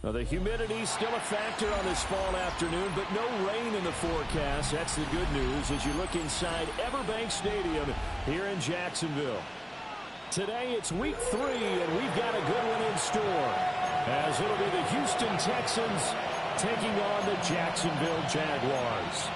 Well, the humidity's still a factor on this fall afternoon, but no rain in the forecast. That's the good news as you look inside Everbank Stadium here in Jacksonville. Today it's week 3, and we've got a good one in store, as it'll be the Houston Texans taking on the Jacksonville Jaguars.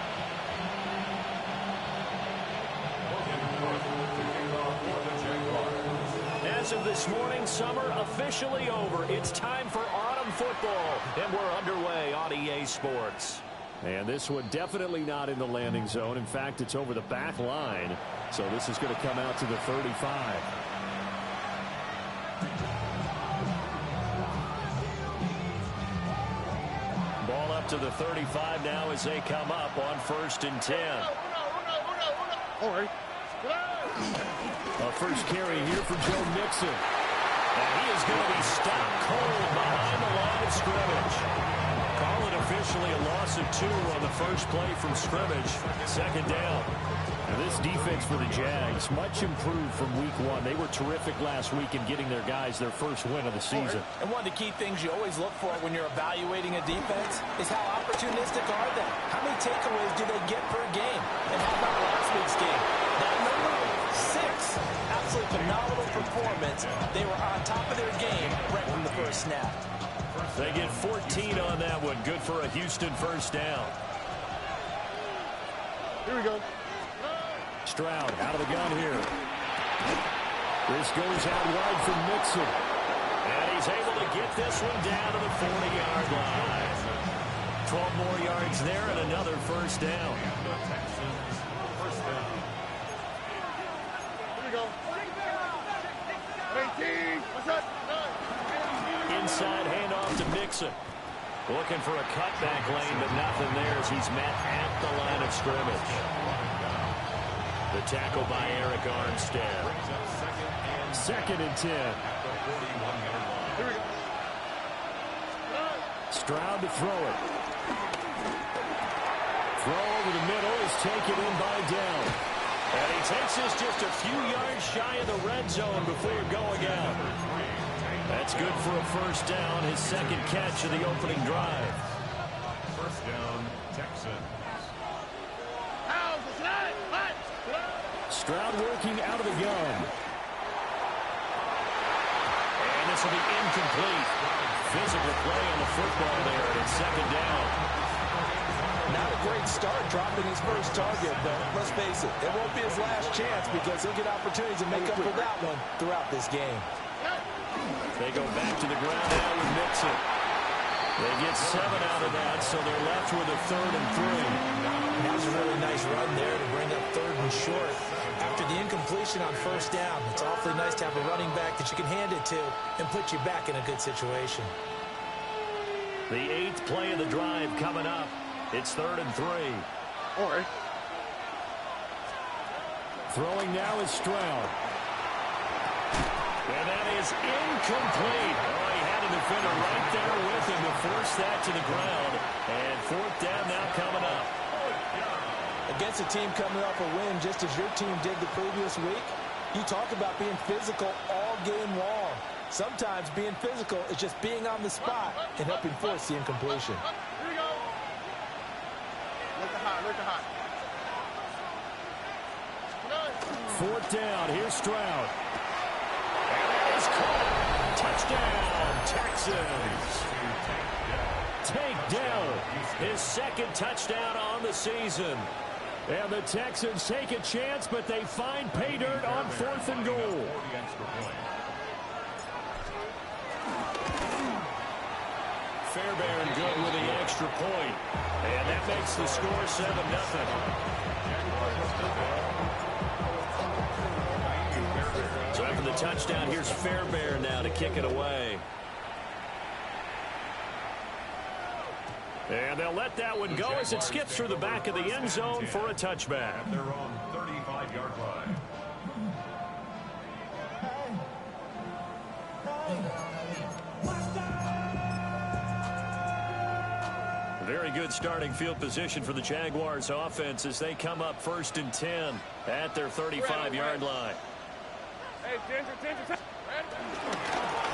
As of this morning, summer officially over. It's time for autumn football, and we're underway on EA Sports. And this one definitely not in the landing zone. In fact, it's over the back line, so this is going to come out to the 35. Ball up to the 35 now as they come up on 1st and 10. All right. A first carry here for Joe Mixon. And he is going to be stopped cold behind the line of scrimmage. Call it officially a loss of 2 on the first play from scrimmage. 2nd down. Now this defense for the Jags, much improved from week 1. They were terrific last week in getting their guys their first win of the season. And one of the key things you always look for when you're evaluating a defense is how opportunistic are they? How many takeaways do they get per game? And how about last week's game? That number 6. Absolutely phenomenal performance. They were on top of their game right from the first snap. They get 14 on that one. Good for a Houston first down. Here we go. Stroud out of the gun here. This goes out wide from Mixon. And he's able to get this one down to the 40-yard line. 12 more yards there and another first down. Here we go. 18. What's up? Inside handoff to Mixon. Looking for a cutback lane, but nothing there as he's met at the line of scrimmage. The tackle by Eric Armstead. 2nd and 10. Stroud to throw it. Throw over the middle is taken in by Dell. And he takes this just a few yards shy of the red zone before going out. That's good for a first down, his 2nd catch of the opening drive. First down, Texans. Stroud working out of the gun. And this will be incomplete. Physical play on the football there, and it's 2nd down. Not a great start dropping his first target, but let's face it, it won't be his last chance because he'll get opportunities to make up for that one throughout this game. They go back to the ground now with Mixon. They get 7 out of that, so they're left with a 3rd and 3. That was a really nice run there to bring up 3rd and short. After the incompletion on first down, it's awfully nice to have a running back that you can hand it to and put you back in a good situation. The 8th play of the drive coming up. It's 3rd and 3. All right. Throwing now is Stroud. And that is incomplete. Oh, he had a defender right there with him to force that to the ground. And 4th down now coming up. Against a team coming off a win just as your team did the previous week, you talk about being physical all game long. Sometimes being physical is just being on the spot and helping force the incompletion. Here we go. Look at high. Look at high. 4th down. Here's Stroud. And that is caught. Touchdown, Texans. Take Dell, his 2nd touchdown on the season. And the Texans take a chance, but they find pay dirt on 4th and goal. Fairbairn good with the extra point. And that makes the score 7-0. So after the touchdown, here's Fairbairn now to kick it away. And they'll let that one go as it skips through the back of the end zone for a touchback. They're on 35-yard line. Very good starting field position for the Jaguars offense as they come up 1st and 10 at their 35-yard line. Hey, attention.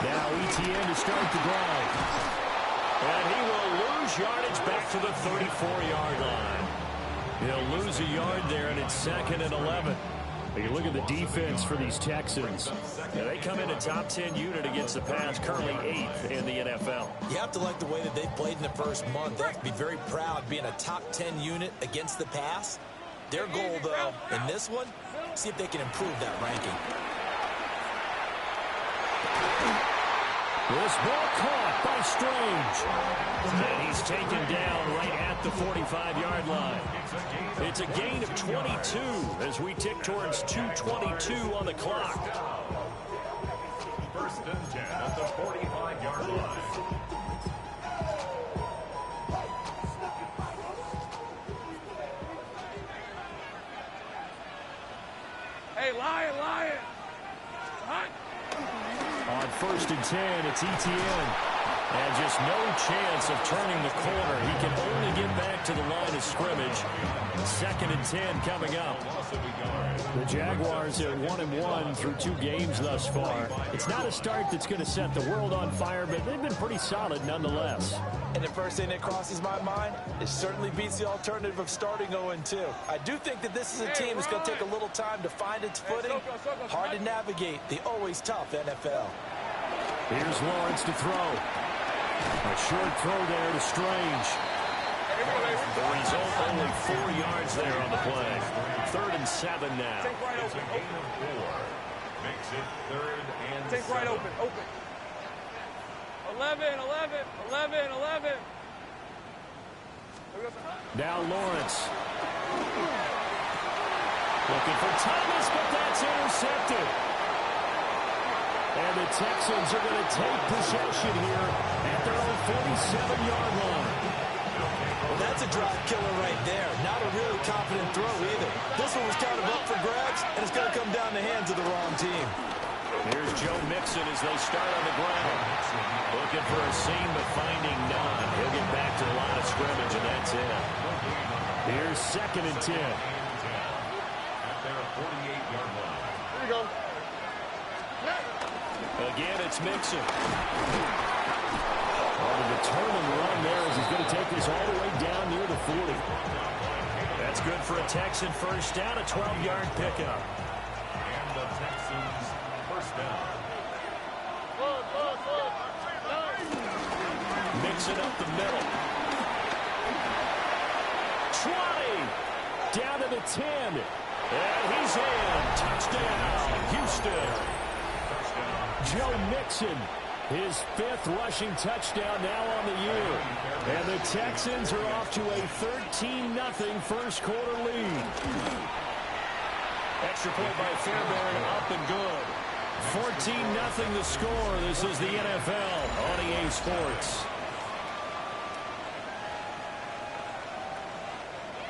Now ETN to start the drive. And he will lose yardage back to the 34-yard line. He'll lose a yard there, and it's 2nd and 11. You look at the defense for these Texans. They come in a top 10 unit against the pass, currently 8th in the NFL. You have to like the way that they've played in the first month. They have to be very proud being a top 10 unit against the pass. Their goal, though, in this one, see if they can improve that ranking. This ball caught by Strange. And he's taken down right at the 45-yard line. It's a gain of 22 as we tick towards 2:22 on the clock. 1st and 10 at the 45-yard line. Hey, Lion! Hot! On 1st and 10, it's Etienne. And just no chance of turning the corner. He can only get back to the line of scrimmage. 2nd and 10 coming up. The Jaguars are 1-1 through 2 games thus far. It's not a start that's going to set the world on fire, but they've been pretty solid nonetheless. And the first thing that crosses my mind, it certainly beats the alternative of starting 0-2. I do think that this is a team that's going to take a little time to find its footing. Hard to navigate the always tough NFL. Here's Lawrence to throw. A short throw there to Strange. The result, only 4 yards there on the play. 3rd and 7 now. Take right open. It's a gain of 4. Makes it 3rd and 7. Take right open. 11. Now Lawrence. Looking for Thomas, but that's intercepted. And the Texans are going to take possession here at their own 47-yard line. Well, that's a drive killer right there. Not a really confident throw either. This one was kind of up for grabs, and it's going to come down the hands of the wrong team. Here's Joe Mixon as they start on the ground. Looking for a seam, but finding none. He'll get back to the line of scrimmage, and that's it. Here's 2nd and 10. At their 48-yard line. Here we go. Again, it's Mixon. On a determined run there as he's going to take this all the way down near the 40. That's good for a Texan first down, a 12-yard pickup. And the Texans first down. Mixon up the middle. 20. Down to the 10. And he's in. Touchdown, Houston. Joe Mixon, his 5th rushing touchdown now on the year. And the Texans are off to a 13-0 first quarter lead. Extra point by Fairbairn, up and good. 14-0 the score. This is the NFL on EA Sports.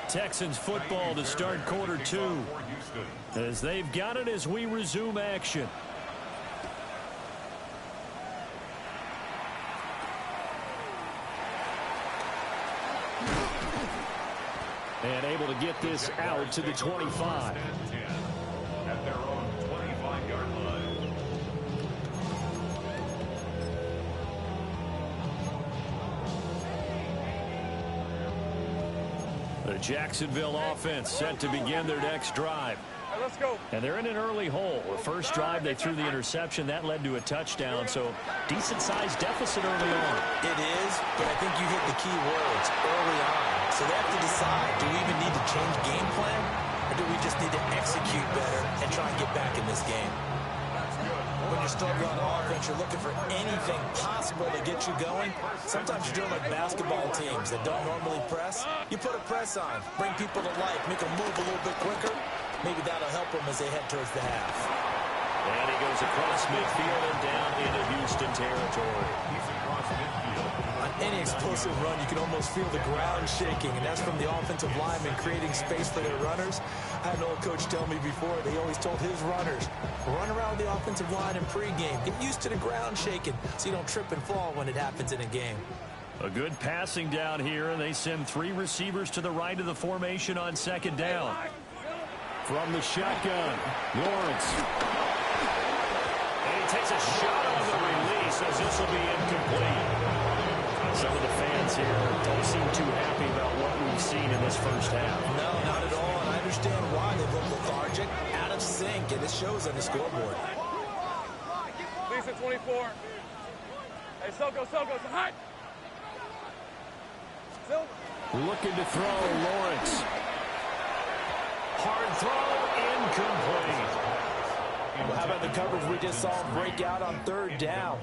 Texans football to start quarter 2. As they've got it as we resume action. And able to get this out to the 25. At their own 25-yard line. The Jacksonville offense set to begin their next drive. Let's go. And they're in an early hole. The first drive, they threw the interception. That led to a touchdown, so decent-sized deficit early on. It is, but I think you hit the key words early on. So they have to decide, do we even need to change game plan, or do we just need to execute better and try and get back in this game? When you're struggling on offense, you're looking for anything possible to get you going. Sometimes you're doing like basketball teams that don't normally press. You put a press on, bring people to life, make them move a little bit quicker. Maybe that'll help them as they head towards the half. And he goes across midfield and down into Houston territory. He's across midfield. On any explosive run, you can almost feel the ground shaking, and that's from the offensive linemen creating space for their runners. I had an old coach tell me before, they always told his runners, run around the offensive line in pregame. Get used to the ground shaking so you don't trip and fall when it happens in a game. A good passing down here, and they send 3 receivers to the right of the formation on 2nd down. From the shotgun, Lawrence. And he takes a shot on the release as this will be incomplete. Some of the fans here don't seem too happy about what we've seen in this first half. No, not at all, and I understand why. They look lethargic, out of sync, and it shows on the scoreboard. Lisa, 24. Hey, Soko, hot. Looking to throw, Lawrence. Hard throw, incomplete. Well, how about the coverage we just saw break out on third down?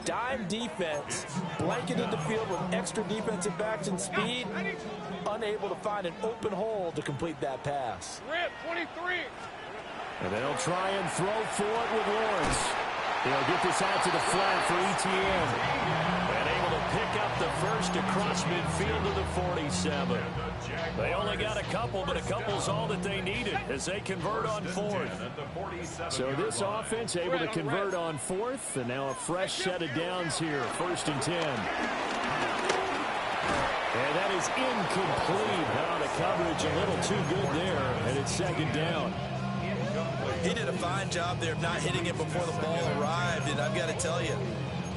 Dime defense, blanketed the field with extra defensive backs and speed, unable to find an open hole to complete that pass. Rip, 23. And they'll try and throw for it with Lawrence. They'll get this out to the flat for ETN. And able to pick up the first across midfield to the 47. They only got a couple, but a couple's all that they needed as they convert on fourth. So this offense able to convert on fourth, and now a fresh set of downs here, 1st and 10. And that is incomplete. Now the coverage a little too good there, and it's 2nd down. He did a fine job there of not hitting it before the ball arrived, and I've got to tell you,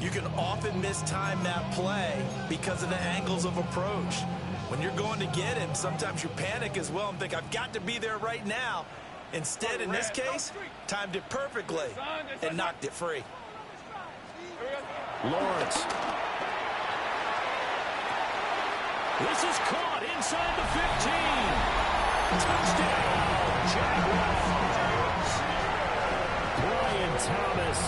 you can often mistime that play because of the angles of approach. When you're going to get him, sometimes you panic as well and think, I've got to be there right now. Instead, in this case, timed it perfectly and knocked it free. Lawrence. This is caught inside the 15. Touchdown, Jaguars. Brian Thomas,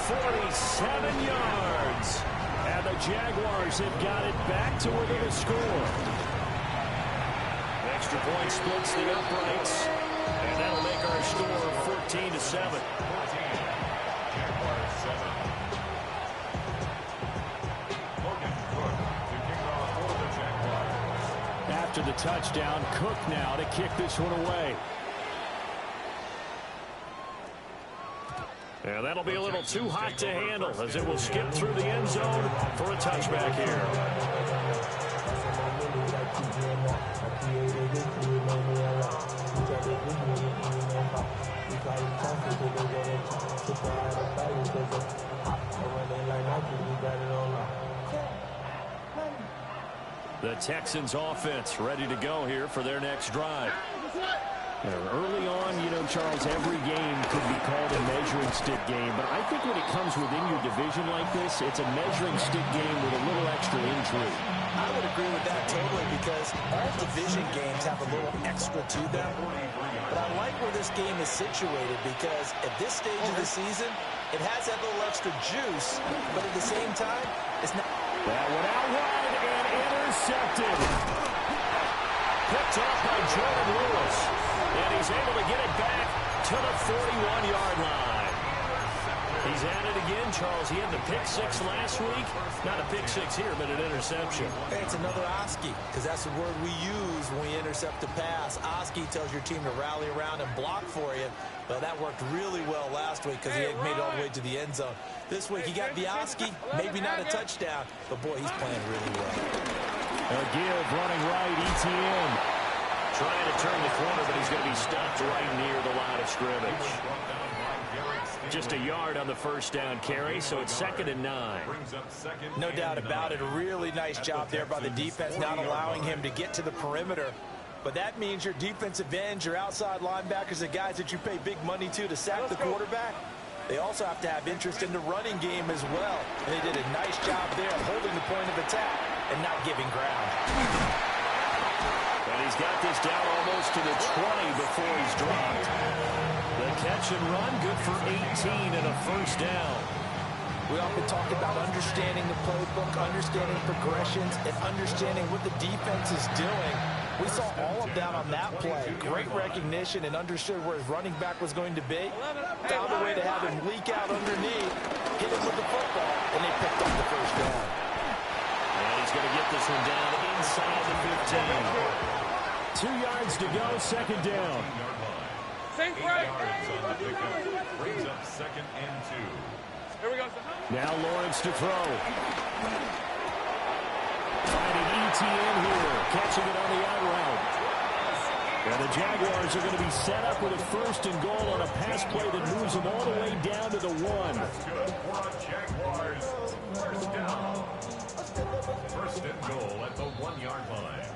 47 yards. And the Jaguars have got it back to within a score. Extra point splits the uprights. And that'll make our score 14-7. After the touchdown, Cook now to kick this one away. And that'll be a little too hot to handle as it will skip through the end zone for a touchback here. The Texans offense ready to go here for their next drive. Early on, you know, Charles, every game could be called a measuring stick game, but I think when it comes within your division like this, it's a measuring stick game with a little extra intrigue. I would agree with that totally because all division games have a little extra to them. But I like where this game is situated because at this stage of the season, it has that little extra juice, but at the same time, it's not. That one out wide and intercepted. Picked off by Jordan Lewis. And he's able to get it back to the 41-yard line. He's at it again, Charles. He had the pick six last week. Not a pick six here, but an interception. Hey, it's another Oski, because that's the word we use when we intercept a pass. Oski tells your team to rally around and block for you. But that worked really well last week because he had made it all the way to the end zone. This week he got the Oski, maybe not a touchdown, but boy, he's playing really well. A give running right, ETN. Trying to turn the corner, but he's going to be stopped right near the line of scrimmage. Just a yard on the first down carry, so it's 2nd and 9. No doubt about it. A really nice job there by the defense, not allowing him to get to the perimeter. But that means your defensive ends, your outside linebackers, the guys that you pay big money to sack the quarterback, they also have to have interest in the running game as well. And they did a nice job there holding the point of attack and not giving ground. And he's got this down almost to the 20 before he's dropped. The catch and run, good for 18 and a first down. We often talk about understanding the playbook, understanding progressions, and understanding what the defense is doing. We saw all of that on that play. Great recognition and understood where his running back was going to be. Found a way to have him leak out underneath, hit him with the football, and they picked up the first down. And he's going to get this one down inside the 15. 2 yards to go, 2nd down. Sink right. Brings up 2nd and 2. Here we go. Now Lawrence to throw. Finding ETN here, catching it on the out route. And the Jaguars are going to be set up with a 1st and goal on a pass play that moves them all the way down to the 1. That's good for a Jaguars. First down. First and goal at the 1-yard line.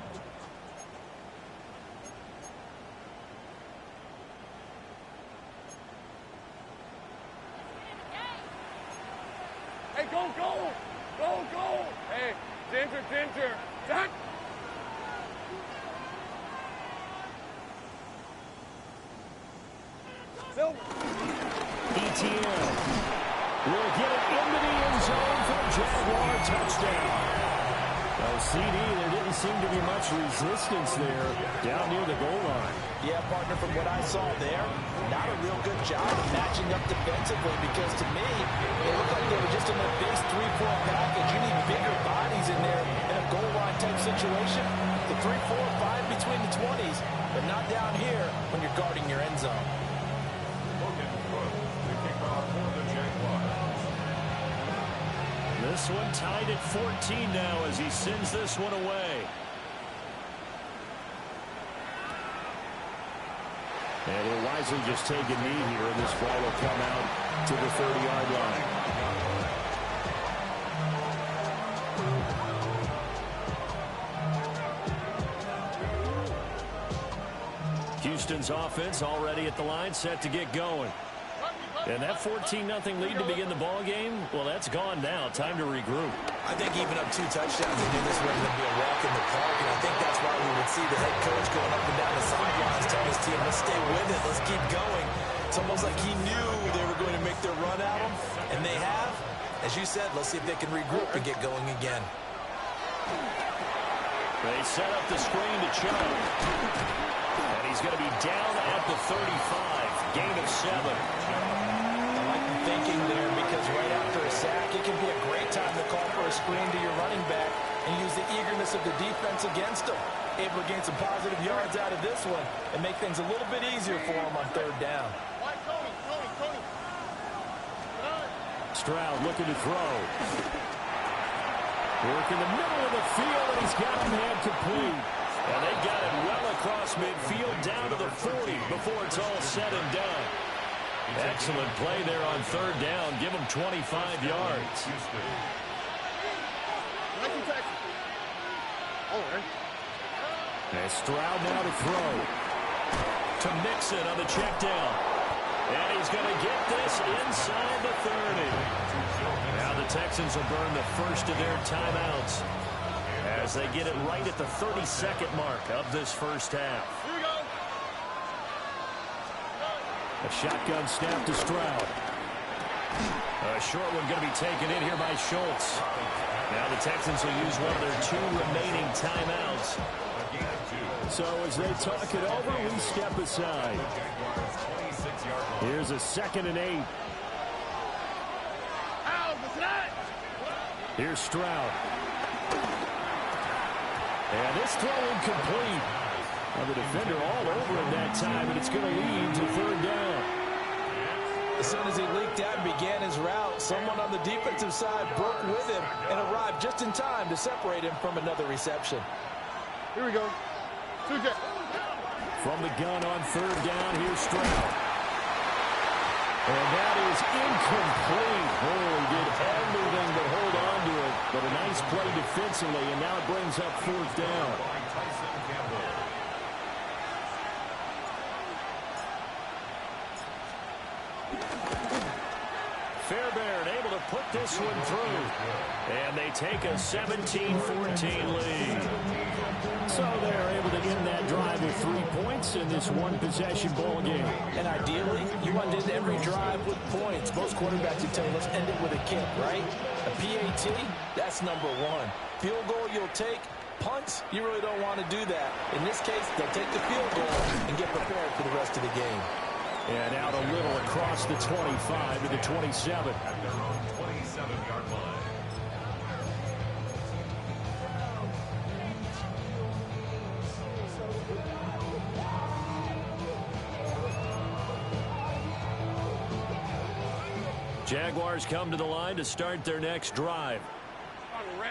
Hey, go, go! Go, go! Hey, Ginger! Jack! ETN will get it into the end zone for a Jaguar touchdown. Well, CD, there didn't seem to be much resistance there down near the goal line. Yeah, partner, from what I saw there, not a real good job of matching up defensively because to me, it looked like they were just in a base 3-4 package. You need bigger bodies in there in a goal line type situation. The 3, 4, 5 between the 20s, but not down here when you're guarding your end zone. This one tied at 14 now as he sends this one away. And he'll wisely just take a knee here, and this ball will come out to the 30-yard line. Houston's offense already at the line, set to get going. And that 14-0 lead to begin the ball game, well, that's gone now. Time to regroup. I think even up 2 touchdowns, they knew this wasn't going to be a walk in the park, and I think that's why we would see the head coach going up and down the sidelines telling his team, let's stay with it, let's keep going. It's almost like he knew they were going to make their run at him, and they have. As you said, let's see if they can regroup and get going again. They set up the screen to Chubb. And he's going to be down at the 35. Gain of 7. Thinking there because right after a sack, it can be a great time to call for a screen to your running back and use the eagerness of the defense against him. Able to gain some positive yards out of this one and make things a little bit easier for him on 3rd down. Stroud looking to throw. Work in the middle of the field, and he's got him hand complete. And they got it well across midfield down to the 40 before it's all said and done. Excellent play there on 3rd down. Give him 25 yards. And Stroud now to throw. To Mixon on the check down. And he's going to get this inside the 30. Now the Texans will burn the first of their timeouts as they get it right at the 32nd mark of this first half. A shotgun snap to Stroud. A short one going to be taken in here by Schultz. Now the Texans will use one of their 2 remaining timeouts. So as they talk it over, we step aside. Here's a 2nd and 8. Here's Stroud. And this throw incomplete. Well, the defender all over him that time, and it's going to lead to 3rd down. As soon as he leaked out and began his route, someone on the defensive side broke with him and arrived just in time to separate him from another reception. Here we go. From the gun on 3rd down, here's Stroud. And that is incomplete. Oh, he did everything but hold on to it. But a nice play defensively, and now it brings up 4th down. Fairbairn able to put this one through. And they take a 17-14 lead. So they're able to end that drive with 3 points in this one-possession ball game. And ideally, you want to end every drive with points. Most quarterbacks would tell you, let's end it with a kick, right? A PAT, that's number 1. Field goal you'll take. Punts, you really don't want to do that. In this case, they'll take the field goal and get prepared for the rest of the game. And out a little across the 25 to the 27. At their own 27-yard line. Jaguars come to the line to start their next drive.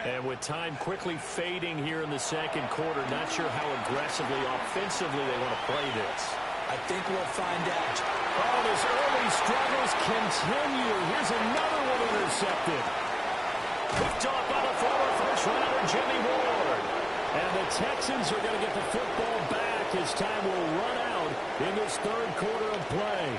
And with time quickly fading here in the 2nd quarter, not sure how aggressively, offensively they want to play this. I think we'll find out. Oh, his early struggles continue. Here's another one intercepted. Picked off by the former first-rounder Jimmy Ward. And the Texans are going to get the football back as time will run out in this third quarter of play.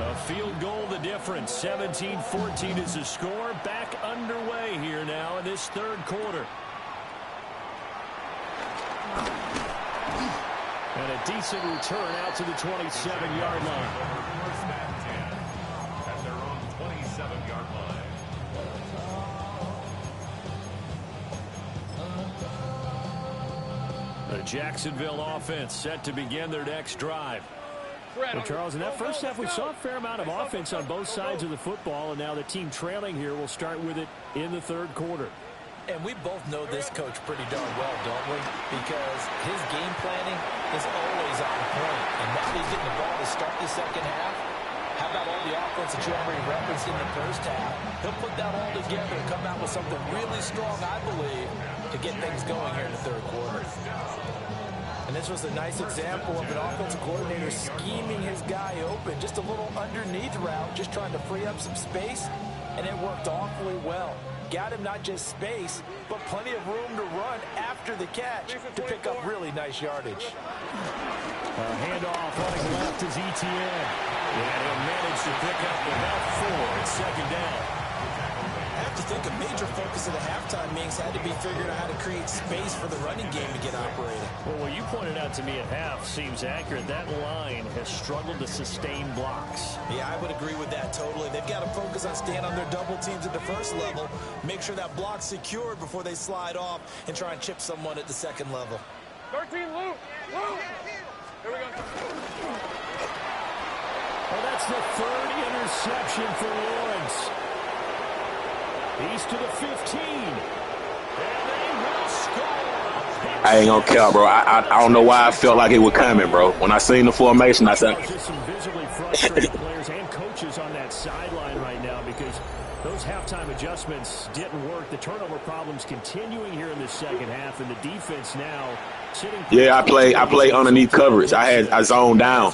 A field goal the difference. 17-14 is the score. Back underway here now in this third quarter. And a decent return out to the 27-yard line. First and 10 at their own 27-yard line. The Jacksonville offense set to begin their next drive. Well, Charles, in that first half, we saw a fair amount of offense on both sides of the football, and now the team trailing here will start with it in the third quarter. And we both know this coach pretty darn well, don't we? Because his game planning is always on point. And now he's getting the ball to start the second half. How about all the offense that you already referenced in the first half? He'll put that all together and come out with something really strong, I believe, to get things going here in the third quarter. And this was a nice example of an offensive coordinator scheming his guy open. Just a little underneath route, just trying to free up some space, and it worked awfully well. Got him not just space, but plenty of room to run after the catch to pick up really nice yardage. Handoff running left is Etienne. And he'll manage to pick up about 4 at second down. I have to think a major focus of the halftime meetings had to be figuring out how to create space for the running game to get operating. Well, what you pointed out to me at half seems accurate. That line has struggled to sustain blocks. Yeah, I would agree with that totally. They've got to focus on staying on their double teams at the first level, make sure that block's secured before they slide off and try and chip someone at the second level. 13, Luke. Luke. Here we go. Well, that's the third interception for Lawrence. He's to the 15. And they will score. I ain't gonna care, bro. I don't know why I felt like it was coming, bro. When I seen the formation, I said... Just some visibly frustrated players and coaches on that sideline right now because those halftime adjustments didn't work. The turnover problems continuing here in the second half, and the defense now sitting... Yeah, I play underneath coverage. I zoned down.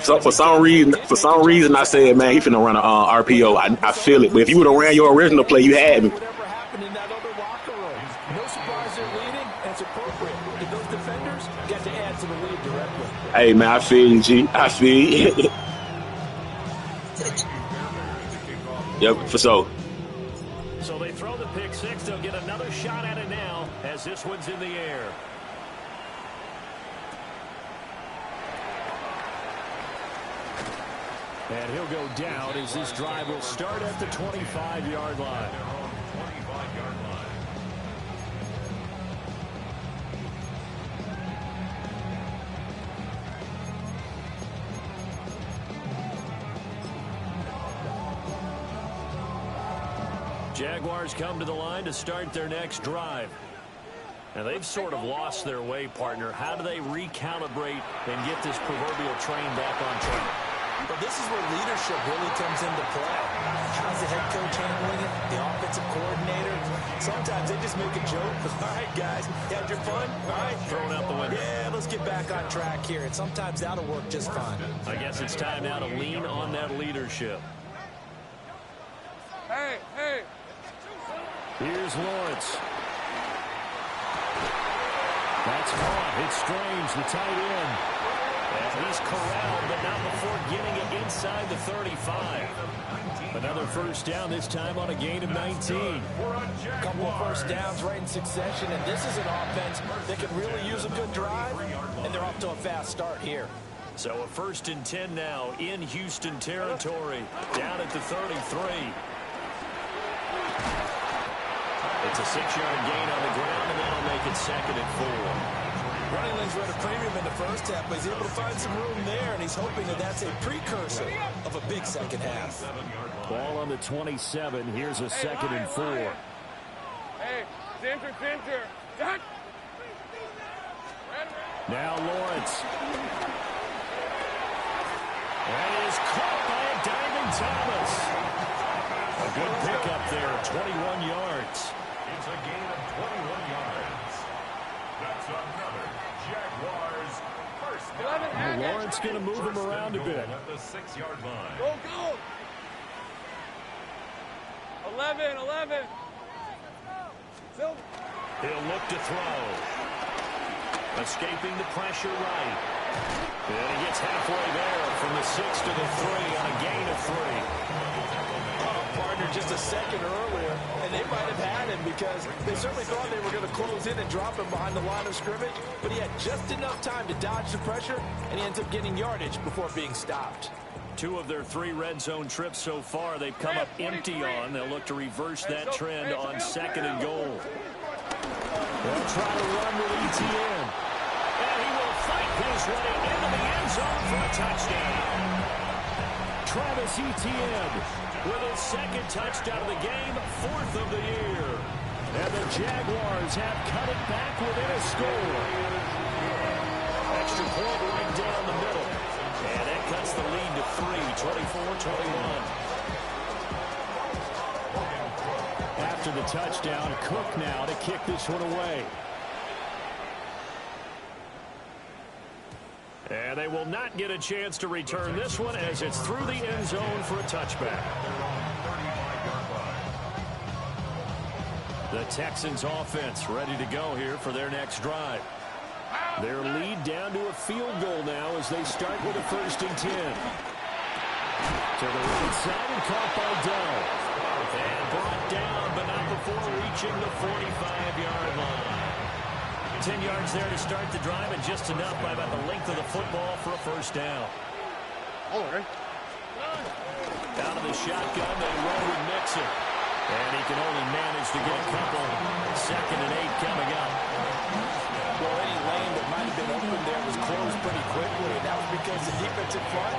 So for some reason, I said, man, he finna run an RPO. I feel it. But if you would have ran your original play, you had me. Whatever happened in that other locker room. No surprise they're leading, and it's appropriate. Did those defenders get to add to the lead directly? Hey, man, I feel you, G. I feel you. Yep, for sure. So they throw the pick six. They'll get another shot at it now as this one's in the air. And he'll go down as this drive will start at the 25-yard line. Jaguars come to the line to start their next drive. And they've sort of lost their way, partner. How do they recalibrate and get this proverbial train back on track? Well, this is where leadership really comes into play. How's the head coach handling it? The offensive coordinator? Sometimes they just make a joke. All right, guys, you had your fun? All right. Throwing out the window. Yeah, let's get back on track here. And sometimes that'll work just fine. I guess it's time now to lean on that leadership. Hey, hey. Here's Lawrence. That's caught. It's Strange, the tight end. And he's corralled, but not before getting it inside the 35. Another first down, this time on a gain of 19. A couple of first downs right in succession, and this is an offense that can really use a good drive, and they're off to a fast start here. So a 1st and 10 now in Houston territory, down at the 33. It's a 6-yard gain on the ground, and that'll make it 2nd and 4. Running lanes were at a premium in the first half, but he's able to find some room there, and he's hoping that that's a precursor of a big second half. Ball on the 27. Here's a 2nd and 4. Hey, Ginger. Jack. Now Lawrence. That is caught by a diving Thomas. A good pickup there, 21 yards. It's a gain of 21 yards. That's another Jaguars it's going to move him around a bit. At the 6-yard line. Go, go. 11, 11. He'll look to throw. Escaping the pressure right. And he gets halfway there from the 6 to the 3 on a gain of 3. Partner just a second earlier, and they might have had him because they certainly thought they were going to close in and drop him behind the line of scrimmage, but he had just enough time to dodge the pressure, and he ends up getting yardage before being stopped. 2 of their 3 red zone trips so far they've come up empty on. They'll look to reverse that trend on 2nd and goal. They'll try to run with ETN. And he will fight his way into the end zone for a touchdown. Travis Etienne with his 2nd touchdown of the game, 4th of the year. And the Jaguars have cut it back within a score. Extra point right down the middle. And that cuts the lead to 3, 24-21. After the touchdown, Cook now to kick this one away. And they will not get a chance to return this one as it's through the end zone for a touchback. The Texans offense ready to go here for their next drive. Their lead down to a field goal now as they start with a 1st and 10. To the right side and caught by Dell. And brought down, but not before reaching the 45-yard line. 10 yards there to start the drive, and just enough by about the length of the football for a 1st down. All right. Out of the shotgun, they roll with Mixon. And he can only manage to get a couple. 2nd and 8 coming up. Well, any lane that might have been open there was closed pretty quickly. That was because the defensive front,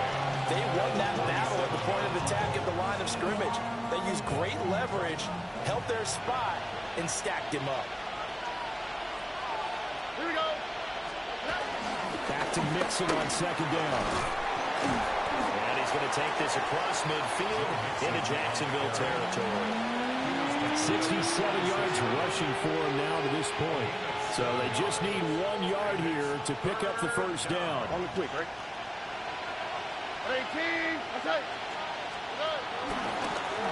they won that battle at the point of attack at the line of scrimmage. They used great leverage, held their spot, and stacked him up. Here we go. Back to Mixon on 2nd down. And he's going to take this across midfield into Jacksonville territory. 67 yards rushing for him now to this point. So they just need 1 yard here to pick up the 1st down. On the quick, right? 18. Okay.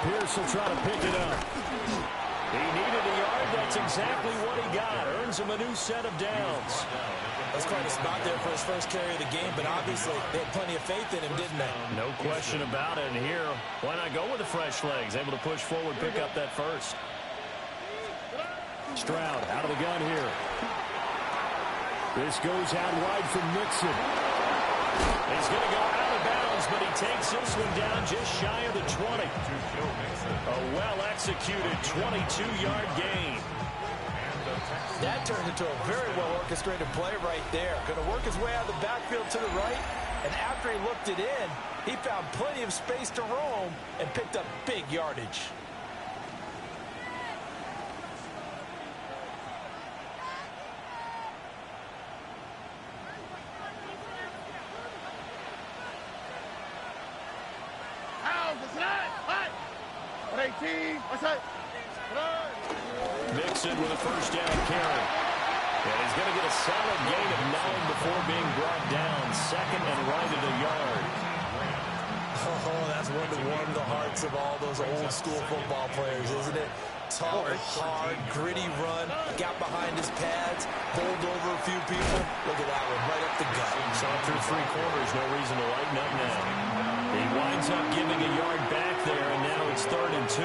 Pierce will try to pick it up. He needed a yard. That's exactly what he got. Earns him a new set of downs. That's quite a spot there for his first carry of the game, but obviously they had plenty of faith in him, didn't they? No question about it. And here, why not go with the fresh legs? Able to push forward, pick up that 1st. Stroud out of the gun here. This goes out wide from Mixon. He's going to go out of bounds, but he takes this one down just shy of the 20. A well-executed 22-yard gain. That turned into a very well-orchestrated play right there. Going to work his way out of the backfield to the right, and after he looked it in, he found plenty of space to roam and picked up big yardage. Mixon with a 1st down carry. And he's going to get a solid gain of 9 before being brought down. 2nd and right at a yard. Oh, that's one to warm the hearts of all those old school football players, isn't it? Tough, hard, gritty run, got behind his pads, bowled over a few people. Look at that one, right up the gut. Saw through 3 quarters, no reason to lighten up now. He winds up giving a yard back there, and now it's 3rd and 2.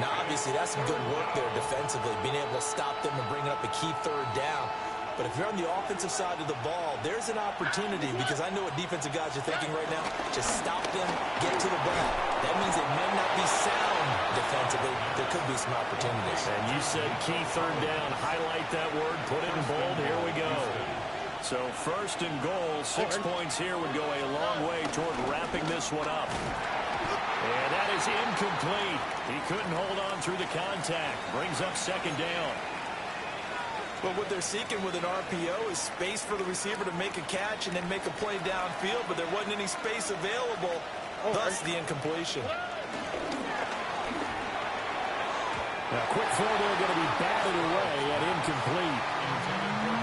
Now, obviously, that's some good work there defensively, being able to stop them and bring up a key 3rd down. But if you're on the offensive side of the ball, there's an opportunity, because I know what defensive guys are thinking right now. Just stop them, get to the ball. That means they may not be sound defensively. There could be some opportunities. And you said key 3rd down. Highlight that word. Put it in bold. Here we go. So 1st and goal. 6 points here would go a long way toward wrapping this one up. And that is incomplete. He couldn't hold on through the contact. Brings up 2nd down. But what they're seeking with an RPO is space for the receiver to make a catch and then make a play downfield, but there wasn't any space available, thus the incompletion. Now, quick throw there going to be batted away at incomplete.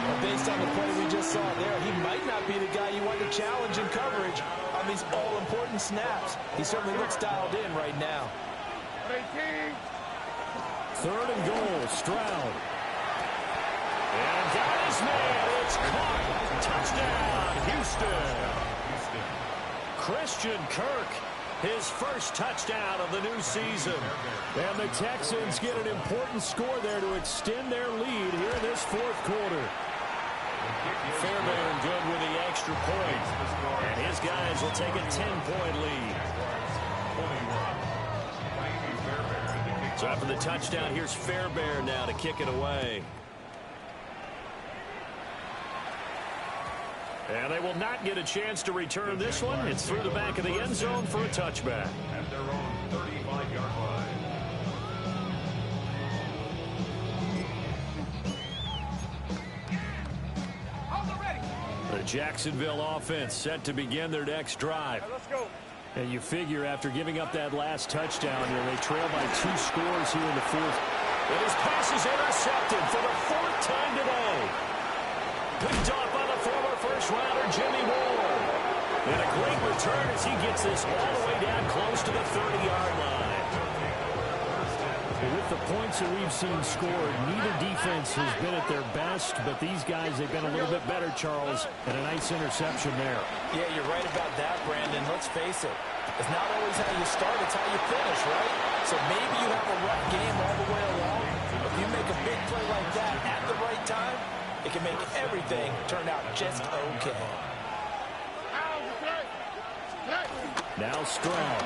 Well, based on the play we just saw there, he might not be the guy you want to challenge in coverage on these all-important snaps. He certainly looks dialed in right now. 3rd and goal, Stroud. And got his man. It's caught. Touchdown, Houston. Christian Kirk, his first touchdown of the new season. And the Texans get an important score there to extend their lead here in this 4th quarter. Fairbairn good with the extra point. And his guys will take a 10-point lead. So after the touchdown, here's Fairbairn now to kick it away. And they will not get a chance to return this one. It's through the back of the end zone for a touchback. At their own 35-yard line. The Jacksonville offense set to begin their next drive. Let's go. And you figure after giving up that last touchdown here, they trail by 2 scores here in the 4th. And his pass is intercepted for the 4th time today. Picked off by the former first-rounder Jimmy Ward. And a great return as he gets this all the way down close to the 30-yard line. With the points that we've seen scored, neither defense has been at their best, but these guys, they've been a little bit better, Charles, and a nice interception there. Yeah, you're right about that, Brandon. Let's face it. It's not always how you start, it's how you finish, right? So maybe you have a rough game all the way along. If you make a big play like that at the right time, it can make everything turn out just okay. Now Stroud.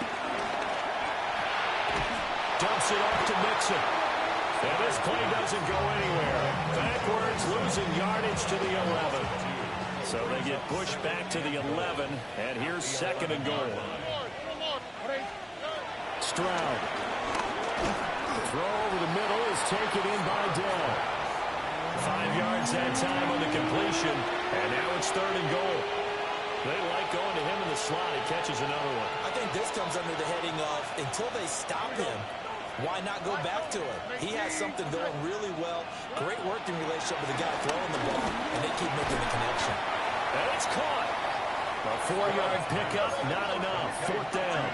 Dumps it off to Mixon. And this play doesn't go anywhere. Backwards, losing yardage to the 11. So they get pushed back to the 11, and here's 2nd and goal. Stroud. The throw over the middle is taken in by Dell. 5 yards that time on the completion, and now it's 3rd and goal. They like going to him in the slot. He catches another one. I think this comes under the heading of until they stop him, why not go back to him? He has something going really well. Great working relationship with the guy throwing the ball, and they keep making the connection. And it's caught. A 4-yard pickup, not enough. 4th down.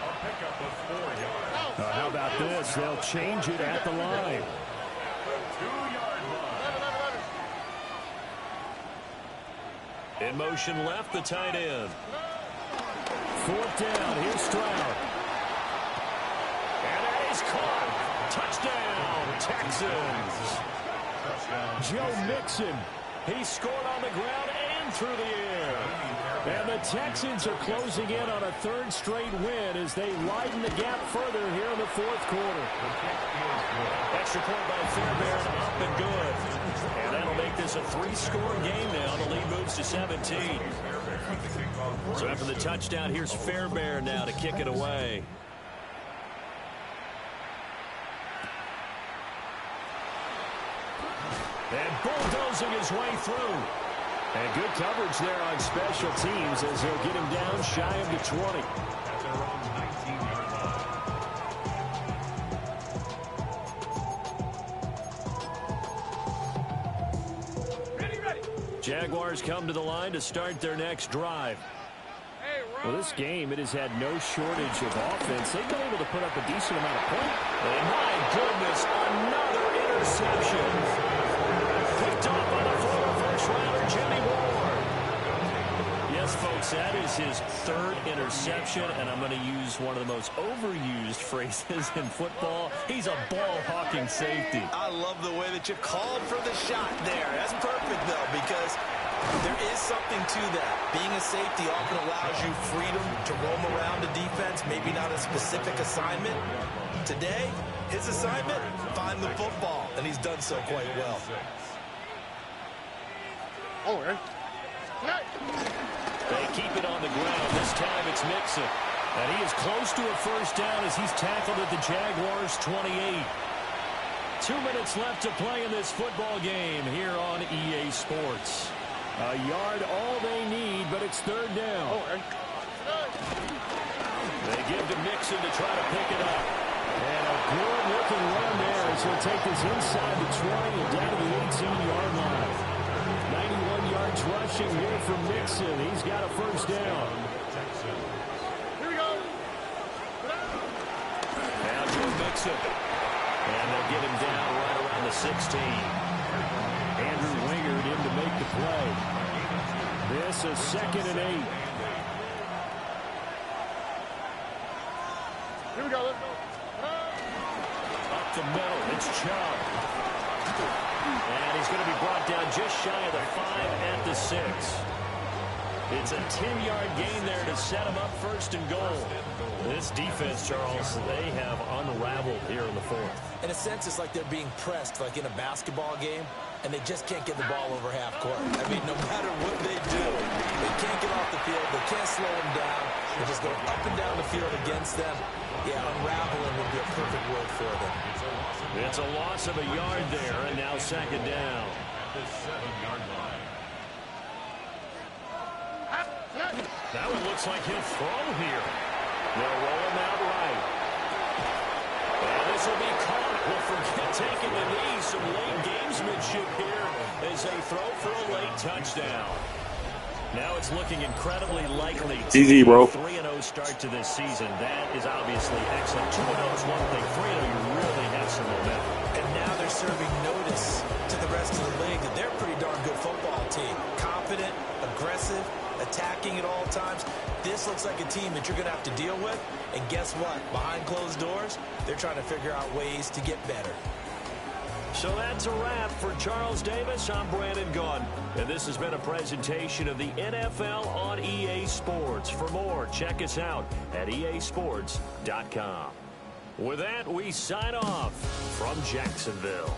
A pickup of 4 yards. How about this? They'll change it at the line. 2-yard line. In motion left, the tight end. 4th down. Here's Stroud. And that is caught. Touchdown, Texans. Joe Mixon. He scored on the ground and through the air. And the Texans are closing in on a 3rd straight win as they widen the gap further here in the 4th quarter. Extra point by Fairbairn, up and good. And that'll make this a 3-score game now. The lead moves to 17. So after the touchdown, here's Fairbairn now to kick it away. And bulldozing his way through. And good coverage there on special teams as they'll get him down shy of the 20. At their own 19-yard line. Ready. Jaguars come to the line to start their next drive. Well, this game, it has had no shortage of offense. They've been able to put up a decent amount of points. And my goodness, another interception. Picked off by the former first-rounder Jimmy Ward. Yes, folks, that is his 3rd interception, and I'm going to use one of the most overused phrases in football. He's a ball-hawking safety. I love the way that you called for the shot there. That's perfect, though, because there is something to that. Being a safety often allows you freedom to roam around the defense, maybe not a specific assignment. Today, his assignment, find the football, and he's done so quite well. They keep it on the ground. This time it's Mixon. And he is close to a 1st down as he's tackled at the Jaguars' 28. 2 minutes left to play in this football game here on EA Sports. A yard all they need, but it's 3rd down. They give to Mixon to try to pick it up. And a good-looking run there as So he'll take this inside the 20 and down to the 18-yard line. 91 yards rushing here from Mixon. He's got a first down. Here we go. Now Joe Mixon. And they'll get him down right around the 16. Andrew Wingard in to make the play. This is 2nd and 8. Here we go. Let's go. Up the middle, it's Chubb. And he's going to be brought down just shy of the 5 at the 6. It's a 10-yard gain there to set him up 1st and goal. This defense, Charles, they have unraveled here in the 4th. In a sense, it's like they're being pressed, like in a basketball game, and they just can't get the ball over half court. I mean, no matter what they do, they can't get off the field. They can't slow them down. They just go up and down the field against them. Yeah, unraveling would be a perfect word for them. It's a loss of a yard there, and now 2nd down. The 7-yard line. Now it looks like he'll throw here. They'll roll him out right. And this will be caught. We'll forget taking the knee. Some late gamesmanship here as they throw for a late touchdown. Now it's looking incredibly likely to GG, bro. 3-0 start to this season. That is obviously excellent. 2-0 is one thing. 3-0, you really have some momentum. And now they're serving notice to the rest of the league that they're a pretty darn good football team. Confident, aggressive, attacking at all times. This looks like a team that you're going to have to deal with. And guess what? Behind closed doors, they're trying to figure out ways to get better. So that's a wrap for Charles Davis. I'm Brandon Gaudin, and this has been a presentation of the NFL on EA Sports. For more, check us out at easports.com. With that, we sign off from Jacksonville.